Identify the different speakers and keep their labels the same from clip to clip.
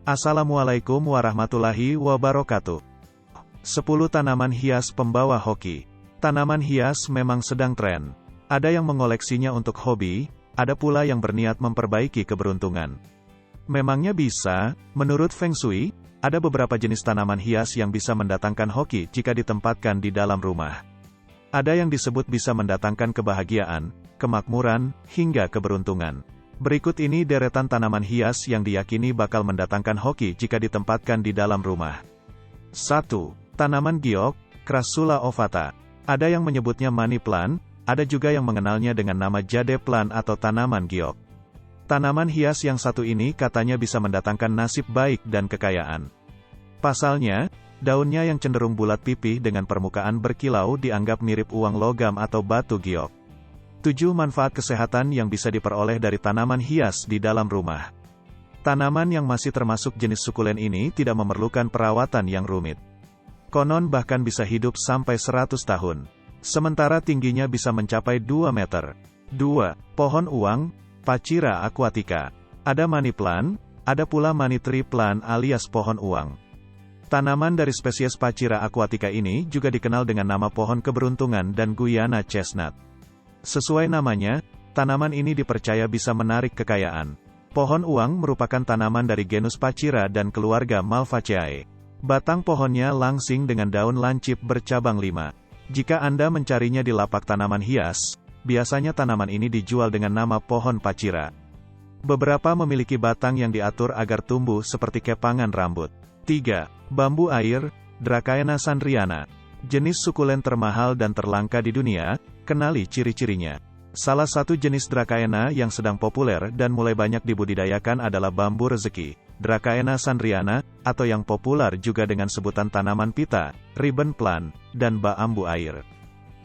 Speaker 1: Assalamualaikum warahmatullahi wabarakatuh. 10 tanaman hias pembawa hoki. Tanaman hias memang sedang tren. Ada yang mengoleksinya untuk hobi, ada pula yang berniat memperbaiki keberuntungan. Memangnya bisa? Menurut Feng Shui, ada beberapa jenis tanaman hias yang bisa mendatangkan hoki jika ditempatkan di dalam rumah. Ada yang disebut bisa mendatangkan kebahagiaan, kemakmuran, hingga keberuntungan. Berikut ini deretan tanaman hias yang diyakini bakal mendatangkan hoki jika ditempatkan di dalam rumah. 1. Tanaman giok, Crassula ovata. Ada yang menyebutnya money plant, ada juga yang mengenalnya dengan nama jade plant atau tanaman giok. Tanaman hias yang satu ini katanya bisa mendatangkan nasib baik dan kekayaan. Pasalnya, daunnya yang cenderung bulat pipih dengan permukaan berkilau dianggap mirip uang logam atau batu giok. 7 manfaat kesehatan yang bisa diperoleh dari tanaman hias di dalam rumah. Tanaman yang masih termasuk jenis sukulen ini tidak memerlukan perawatan yang rumit. Konon bahkan bisa hidup sampai 100 tahun. Sementara tingginya bisa mencapai 2 meter. 2. Pohon uang, Pachira aquatica. Ada money plant, ada pula money tree plant alias pohon uang. Tanaman dari spesies Pachira aquatica ini juga dikenal dengan nama pohon keberuntungan dan Guyana chestnut. Sesuai namanya, tanaman ini dipercaya bisa menarik kekayaan. Pohon uang merupakan tanaman dari genus Pachira dan keluarga Malvaceae. Batang pohonnya langsing dengan daun lancip bercabang 5. Jika Anda mencarinya di lapak tanaman hias, biasanya tanaman ini dijual dengan nama pohon Pachira. Beberapa memiliki batang yang diatur agar tumbuh seperti kepangan rambut. 3. Bambu air, Dracaena sandriana. Jenis sukulen termahal dan terlangka di dunia. Kenali ciri-cirinya. Salah satu jenis Dracaena yang sedang populer dan mulai banyak dibudidayakan adalah bambu rezeki, Dracaena sandriana, atau yang populer juga dengan sebutan tanaman pita, ribbon plant, dan bambu air.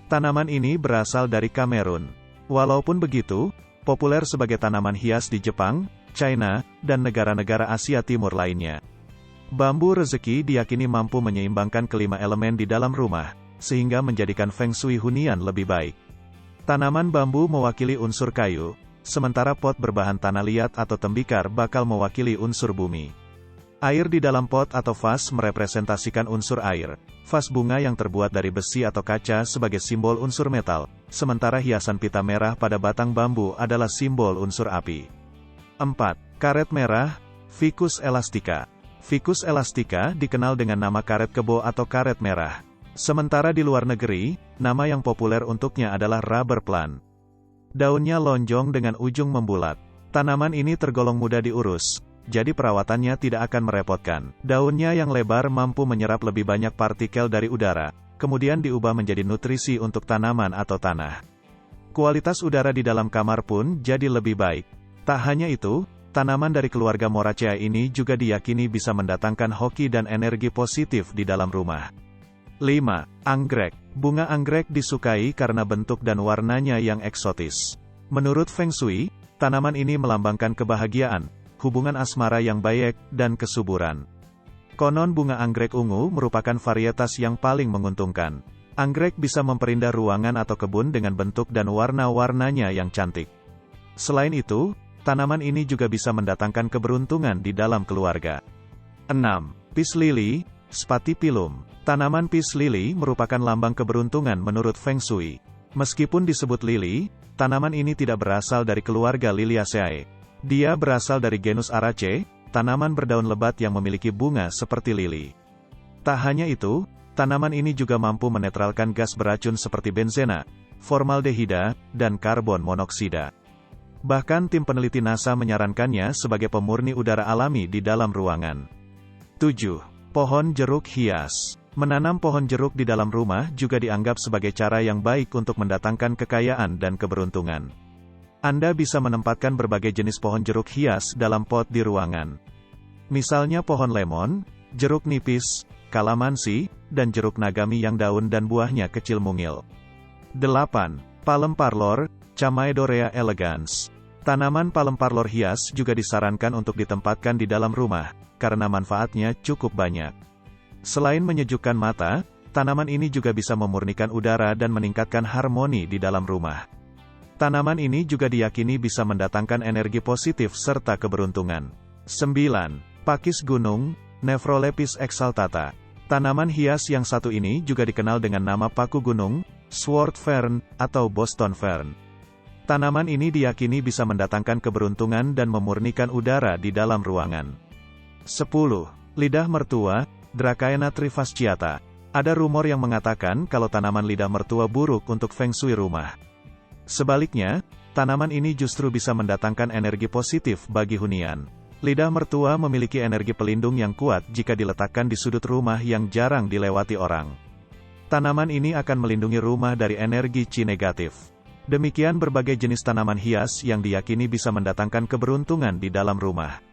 Speaker 1: Tanaman ini berasal dari Kamerun. Walaupun begitu, populer sebagai tanaman hias di Jepang, China, dan negara-negara Asia Timur lainnya. Bambu rezeki diyakini mampu menyeimbangkan kelima elemen di dalam rumah, sehingga menjadikan Feng Shui hunian lebih baik. Tanaman bambu mewakili unsur kayu, sementara pot berbahan tanah liat atau tembikar bakal mewakili unsur bumi. Air di dalam pot atau vas merepresentasikan unsur air, vas bunga yang terbuat dari besi atau kaca sebagai simbol unsur metal, sementara hiasan pita merah pada batang bambu adalah simbol unsur api. 4. Karet merah, Ficus elastica. Ficus elastica dikenal dengan nama karet kebo atau karet merah. Sementara di luar negeri, nama yang populer untuknya adalah rubber plant. Daunnya lonjong dengan ujung membulat. Tanaman ini tergolong mudah diurus, jadi perawatannya tidak akan merepotkan. Daunnya yang lebar mampu menyerap lebih banyak partikel dari udara, kemudian diubah menjadi nutrisi untuk tanaman atau tanah. Kualitas udara di dalam kamar pun jadi lebih baik. Tak hanya itu, tanaman dari keluarga Moraceae ini juga diyakini bisa mendatangkan hoki dan energi positif di dalam rumah. 5. Anggrek. Bunga anggrek disukai karena bentuk dan warnanya yang eksotis. Menurut Feng Shui, tanaman ini melambangkan kebahagiaan, hubungan asmara yang baik, dan kesuburan. Konon bunga anggrek ungu merupakan varietas yang paling menguntungkan. Anggrek bisa memperindah ruangan atau kebun dengan bentuk dan warna-warnanya yang cantik. Selain itu, tanaman ini juga bisa mendatangkan keberuntungan di dalam keluarga. 6. Peace lily, Spathiphyllum. Tanaman peace lily merupakan lambang keberuntungan menurut Feng Shui. Meskipun disebut lili, tanaman ini tidak berasal dari keluarga Liliaceae. Dia berasal dari genus Araceae, tanaman berdaun lebat yang memiliki bunga seperti lili. Tak hanya itu, tanaman ini juga mampu menetralkan gas beracun seperti benzena, formaldehida, dan karbon monoksida. Bahkan tim peneliti NASA menyarankannya sebagai pemurni udara alami di dalam ruangan. 7. Pohon jeruk hias. Menanam pohon jeruk di dalam rumah juga dianggap sebagai cara yang baik untuk mendatangkan kekayaan dan keberuntungan. Anda bisa menempatkan berbagai jenis pohon jeruk hias dalam pot di ruangan. Misalnya pohon lemon, jeruk nipis, kalamansi, dan jeruk nagami yang daun dan buahnya kecil mungil. 8. Palem parlor, Chamaedorea elegans. Tanaman palem parlor hias juga disarankan untuk ditempatkan di dalam rumah, karena manfaatnya cukup banyak. Selain menyejukkan mata, tanaman ini juga bisa memurnikan udara dan meningkatkan harmoni di dalam rumah. Tanaman ini juga diyakini bisa mendatangkan energi positif serta keberuntungan. 9. Pakis gunung, Nephrolepis exaltata. Tanaman hias yang satu ini juga dikenal dengan nama paku gunung, sword fern, atau Boston fern. Tanaman ini diyakini bisa mendatangkan keberuntungan dan memurnikan udara di dalam ruangan. 10. Lidah mertua, Dracaena trifasciata. Ada rumor yang mengatakan kalau tanaman lidah mertua buruk untuk feng shui rumah. Sebaliknya, tanaman ini justru bisa mendatangkan energi positif bagi hunian. Lidah mertua memiliki energi pelindung yang kuat jika diletakkan di sudut rumah yang jarang dilewati orang. Tanaman ini akan melindungi rumah dari energi chi negatif. Demikian berbagai jenis tanaman hias yang diyakini bisa mendatangkan keberuntungan di dalam rumah.